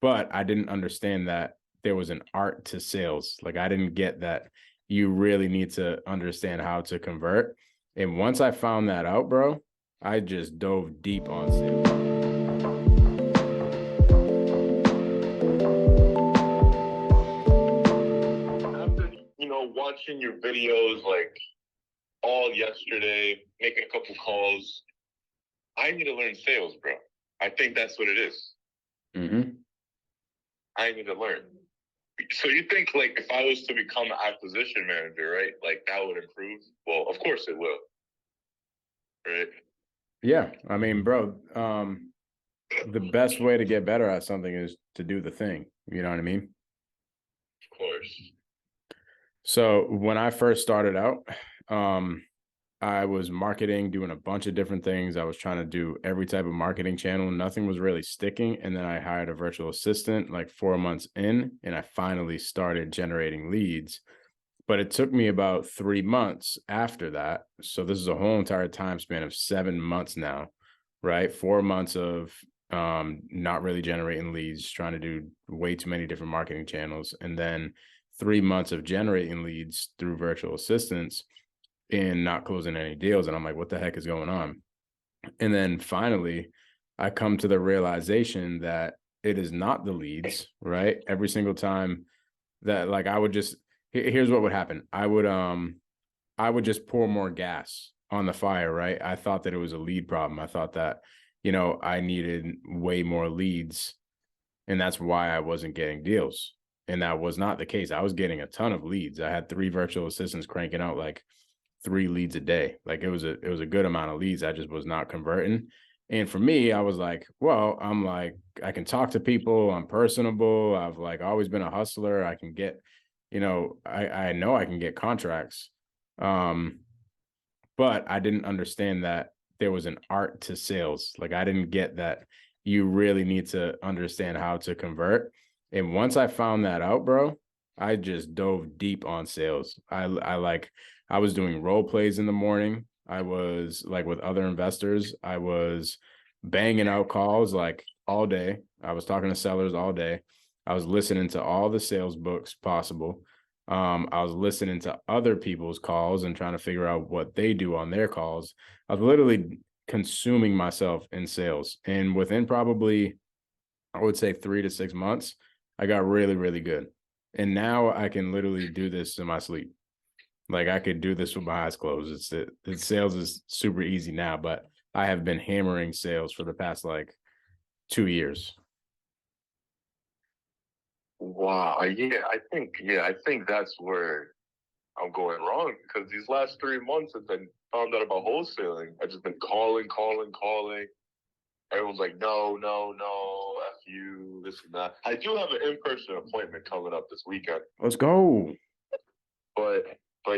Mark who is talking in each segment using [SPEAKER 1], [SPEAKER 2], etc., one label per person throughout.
[SPEAKER 1] but I didn't understand that there was an art to sales. Like I didn't get that you really need to understand how to convert. And once I found that out, bro, I just dove deep on sales.
[SPEAKER 2] After watching your videos like all yesterday, making a couple calls, I need to learn sales, bro. I think that's what it is.
[SPEAKER 1] Mm-hmm.
[SPEAKER 2] I need to learn. So you think like if I was to become an acquisition manager, right? Like that would improve? Well, of course it will, right?
[SPEAKER 1] Yeah. I mean, bro, the best way to get better at something is to do the thing. You know what I mean?
[SPEAKER 2] Of course.
[SPEAKER 1] So when I first started out, um, I was marketing, doing a bunch of different things. I was trying to do every type of marketing channel. Nothing was really sticking. And then I hired a virtual assistant like 4 months in, and I finally started generating leads. But it took me about 3 months after that. So this is a whole entire time span of 7 months now, right? 4 months of not really generating leads, trying to do way too many different marketing channels. And then 3 months of generating leads through virtual assistants and not closing any deals. And I'm like, what the heck is going on? And then finally, I come to the realization that it is not the leads, right? Every single time that like I would just here's what would happen. I would just pour more gas on the fire, right? I thought that it was a lead problem. I thought that, I needed way more leads and that's why I wasn't getting deals. And that was not the case. I was getting a ton of leads. I had 3 virtual assistants cranking out like 3 leads a day. Like it was a good amount of leads. I just was not converting. And for me, I was like, well, I'm like, I can talk to people. I'm personable. I've like always been a hustler. I can get, I know I can get contracts. Um, but I didn't understand that there was an art to sales. Like I didn't get that you really need to understand how to convert. And once I found that out, bro, I just dove deep on sales. I was doing role plays in the morning. I was like with other investors. I was banging out calls like all day. I was talking to sellers all day. I was listening to all the sales books possible. I was listening to other people's calls and trying to figure out what they do on their calls. I was literally consuming myself in sales. And within probably, I would say 3 to 6 months, I got really, really good. And now I can literally do this in my sleep. Like I could do this with my eyes closed. Sales is super easy now, but I have been hammering sales for the past like 2 years.
[SPEAKER 2] Wow. I think that's where I'm going wrong because these last 3 months since I found out about wholesaling, I've just been calling, calling, calling. Everyone's like, no, no, no, F you, this and that. I do have an in-person appointment coming up this weekend,
[SPEAKER 1] Let's go.
[SPEAKER 2] but I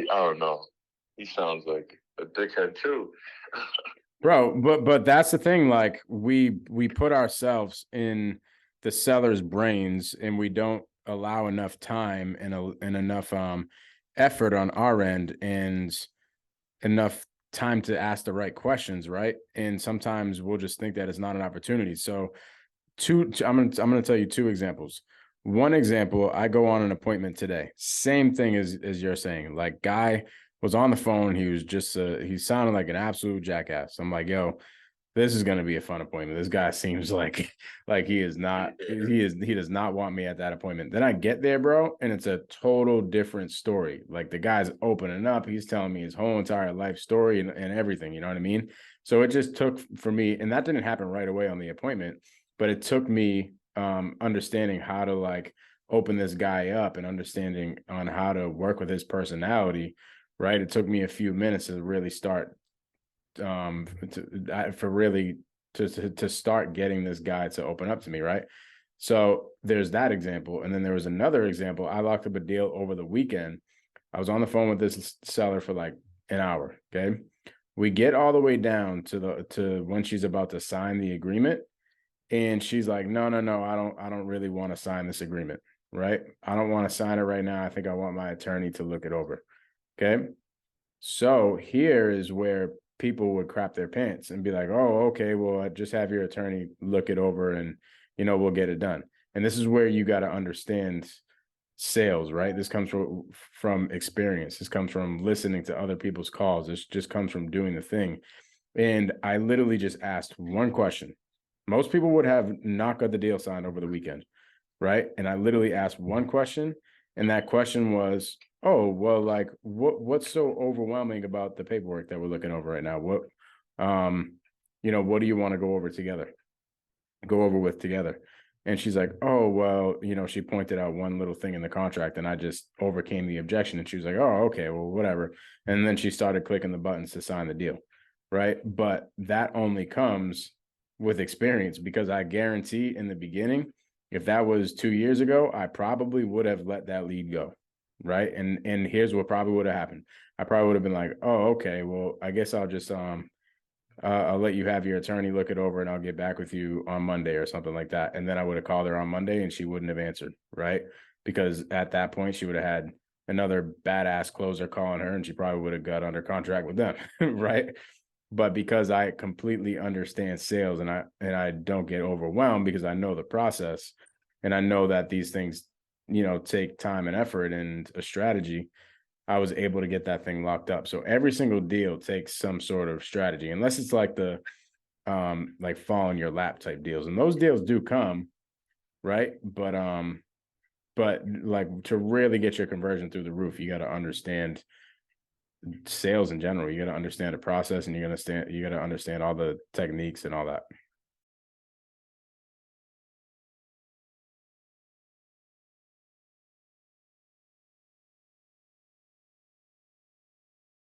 [SPEAKER 2] don't know. He sounds like a dickhead too.
[SPEAKER 1] Bro, but that's the thing. Like we put ourselves in the seller's brains, and we don't allow enough time and enough effort on our end, and enough time to ask the right questions, right? And sometimes we'll just think that it's not an opportunity. So, I'm gonna tell you 2 examples. One example, I go on an appointment today. Same thing as you're saying. Like, guy was on the phone. He was just he sounded like an absolute jackass. I'm like, yo, this is going to be a fun appointment. This guy seems like he is not he does not want me at that appointment. Then I get there, bro, and it's a total different story. Like the guy's opening up, he's telling me his whole entire life story and everything, you know what I mean? So it just took for me, and that didn't happen right away on the appointment, but it took me understanding how to like open this guy up and understanding on how to work with his personality, right? It took me a few minutes to really start for really to start getting this guy to open up to me, right? So there's that example, and then there was another example. I locked up a deal over the weekend. I was on the phone with this seller for like an hour. Okay, we get all the way down to when she's about to sign the agreement, and she's like, "No, no, no, I don't really want to sign this agreement, right? I don't want to sign it right now. I think I want my attorney to look it over." Okay, so here is where people would crap their pants and be like, "Oh, okay, well, just have your attorney look it over and we'll get it done. And this is where you got to understand sales, right? This comes from experience. This comes from listening to other people's calls. This just comes from doing the thing. And I literally just asked one question. Most people would have not got the deal signed over the weekend, right? And I literally asked one question, and that question was, "Oh, well, like, what's so overwhelming about the paperwork that we're looking over right now? Um, what do you want to go over with together?" And she's like, "Oh, well, she pointed out one little thing in the contract, and I just overcame the objection." And she was like, "Oh, okay, well, whatever." And then she started clicking the buttons to sign the deal, right? But that only comes with experience, because I guarantee in the beginning, if that was 2 years ago, I probably would have let that lead go, right? And here's what probably would have happened. I probably would have been like, "Oh, okay, well, I guess I'll let you have your attorney look it over, and I'll get back with you on Monday," or something like that. And then I would have called her on Monday and she wouldn't have answered, right? Because at that point she would have had another badass closer calling her, and she probably would have got under contract with them, right? But because I completely understand sales, and I don't get overwhelmed, because I know the process, and I know that these things, take time and effort and a strategy, I was able to get that thing locked up. So every single deal takes some sort of strategy, unless it's like the like fall in your lap type deals. And those deals do come, right? But like, to really get your conversion through the roof, you got to understand sales in general. You got to understand the process, and you got to understand all the techniques and all that.